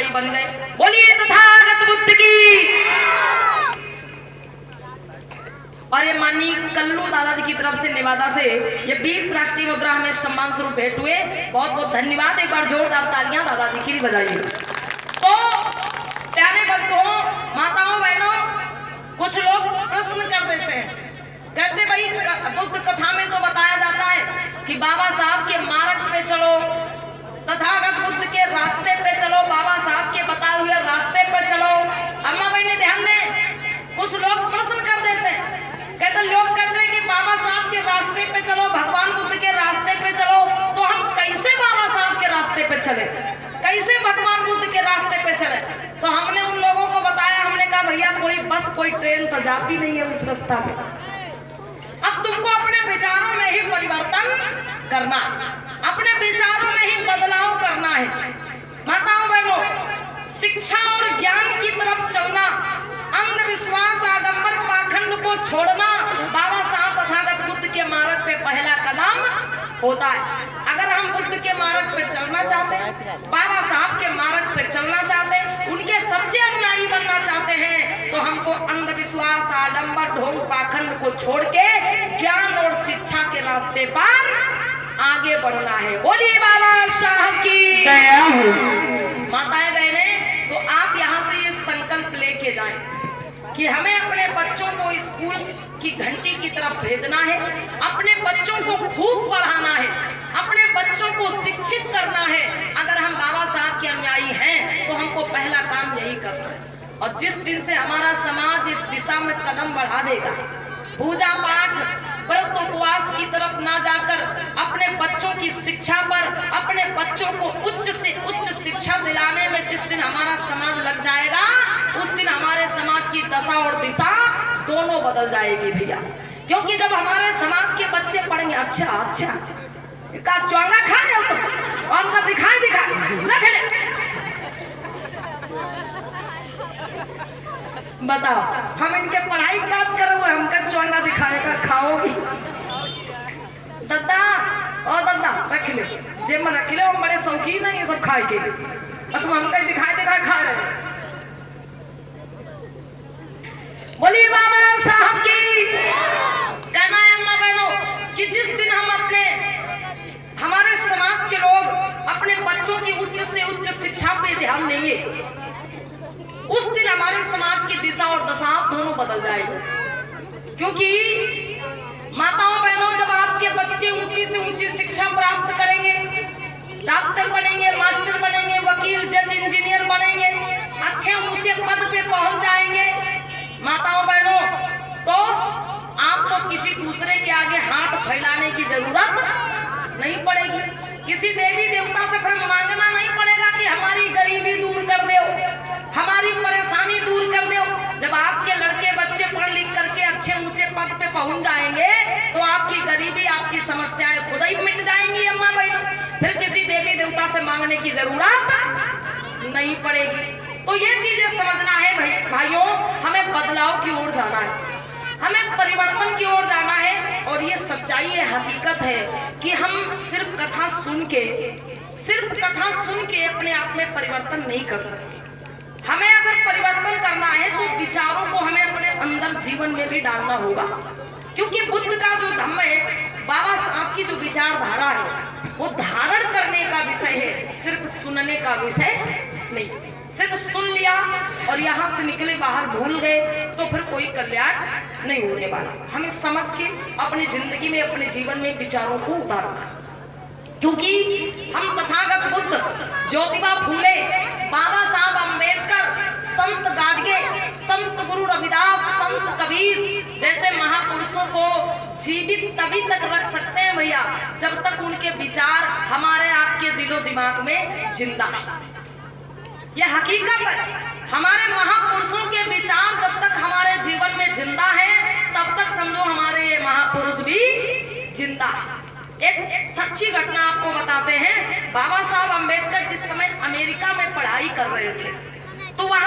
अनुयायी बन गए। बोलिए तथागत बुद्ध की। और ये माननीय कल्लू दादाजी की तरफ से नेवादा से ये 20 राष्ट्रीय मुद्रा हमें सम्मान स्वरूप भेंट हुए। बहुत बहुत धन्यवाद। एक बार जोरदार तालियां दादाजी की भी बजाइए। तो प्यारे भक्तों, माताओं, बहनों, कुछ लोग प्रश्न कर देते हैं, कहते भाई बुद्ध कथा में तो बताया जाता है कि बाबा साहब के मार्ग पे चलो, तथागत बुद्ध के रास्ते पे चलो, बाबा साहब के बताए हुए रास्ते पे चलो। अम्मा भाई ने ध्यान दें, कुछ लोग प्रश्न कर देते हैं, कहते लोग कहते हैं कि बाबा साहब के रास्ते पे चलो, भगवान बुद्ध के रास्ते पे चलो, तो हम कैसे बाबा साहब के रास्ते पे चले, कैसे भगवान बुद्ध के रास्ते पे चले? तो हमने उन लोगों को बताया, हमने कहा भैया कोई बस कोई ट्रेन तो जाती नहीं है उस रास्ता पे। अब तुमको अपने विचारों में ही परिवर्तन करना, अपने विचारों में ही बदलाव करना है। माताओं बहनों, शिक्षा और ज्ञान की तरफ चलना, अंधविश्वास आडंबर पाखंड को छोड़ना बाबा साहब तथागत बुद्ध के मार्ग पे पहला कदम होता है। अगर हम बुद्ध के मार्ग पे चलना चाहते हैं, बाबा साहब के मार्ग पे चलना चाहते हैं, उनके सच्चे अनुयायी बनना चाहते हैं, तो हमको अंधविश्वास आडंबर ढोंग पाखंड को छोड़ के ज्ञान और शिक्षा के रास्ते पर आगे बढ़ना है। बोलिए बाबा साहब की जय। माताएं बहने, तो आप यहाँ से ये संकल्प लेके जाएं कि हमें अपने बच्चों को स्कूल की घंटी की तरफ भेजना है, अपने बच्चों को खूब पढ़ाना है, अपने बच्चों को शिक्षित करना है। अगर हम बाबा साहब के अनुयायी हैं तो हमको पहला काम यही करना है। और जिस दिन से हमारा समाज इस दिशा में कदम बढ़ा देगा, पूजा पाठ व्रत उपवास की तरफ ना जाकर अपने बच्चों की शिक्षा पर, अपने बच्चों को उच्च से उच्च शिक्षा दिलाने में जिस दिन हमारा समाज लग जाएगा, उस दिन हमारे समाज की दशा और दिशा दोनों बदल जाएगी भैया। क्योंकि जब हमारे समाज के बच्चे पढ़ेंगे, अच्छा अच्छा का चौंगा खा रहे हो तुम, और का दिखाई बताओ, हम इनके पढ़ाई की बात कर रहे हैं, हमका चौंगा दिखाएगा, खाओगी दादा और दादा रख ले जेब में रख ले, बड़े शौकीन है ये सब खाए के, और तुम हमका दिखाई खा रहे हो। बोलिए बाबा साहब की। कहना है अम्मा बहनों कि जिस दिन हम अपने हमारे समाज के लोग अपने बच्चों की उच्च से उच्च शिक्षा पे ध्यान देंगे, उस दिन हमारे समाज की दिशा और दशा दोनों बदल जाएगी। क्योंकि माताओं बहनों, जब आपके बच्चे ऊंची से ऊंची शिक्षा प्राप्त करेंगे, डॉक्टर बनेंगे, मास्टर बनेंगे, वकील, जज, इंजीनियर बनेंगे, अच्छे ऊंचे पद पे पहुंच जाएंगे, माताओं बहनों, तो आपको किसी दूसरे के आगे हाथ फैलाने की जरूरत नहीं पड़ेगी। किसी देवी देवता से फिर मांगना नहीं पड़ेगा कि हमारी गरीबी दूर कर दो, हमारी परेशानी दूर कर दो। जब आपके लड़के बच्चे पढ़ लिख करके अच्छे ऊंचे पद पे पहुंच जाएंगे, तो आपकी गरीबी, आपकी समस्याएं खुद ही मिट जाएंगी अम्मा बहनों। फिर किसी देवी देवता से मांगने की जरूरत नहीं पड़ेगी। तो ये चीजें समझना है भाइयों, हमें बदलाव की ओर जाना है, हमें परिवर्तन की ओर जाना है। और ये सच्चाई है, हकीकत है कि हम सिर्फ कथा सुन के अपने आप में परिवर्तन नहीं कर सकते। हमें अगर परिवर्तन करना है तो विचारों को हमें अपने अंदर जीवन में भी डालना होगा। क्योंकि बुद्ध का जो धम्म है, बाबा साहब की जो विचारधारा है, वो धारण करने का विषय है, सिर्फ सुनने का विषय नहीं। सिर्फ सुन लिया और यहाँ से निकले बाहर भूल गए तो फिर कोई कल्याण नहीं होने वाला। हमें समझ के अपनी जिंदगी में, अपने जीवन में विचारों को उतारना। क्योंकि हम तथागत बुद्ध, ज्योतिबा फूले, बाबा साहब अम्बेडकर, संत गाडगे, संत गुरु रविदास, संत कबीर जैसे महापुरुषों को जीवित तभी तक रख सकते हैं भैया, जब तक उनके विचार हमारे आपके दिलो दिमाग में जिंदा है। यह हकीकत है। हमारे महापुरुषों के विचार जब तक हमारे जीवन में जिंदा है, तब तक समझो हमारे ये महापुरुष भी जिंदा है। एक सच्ची घटना आपको बताते हैं। बाबा साहब अम्बेडकर जिस समय अमेरिका में पढ़ाई कर रहे थे, तो वहां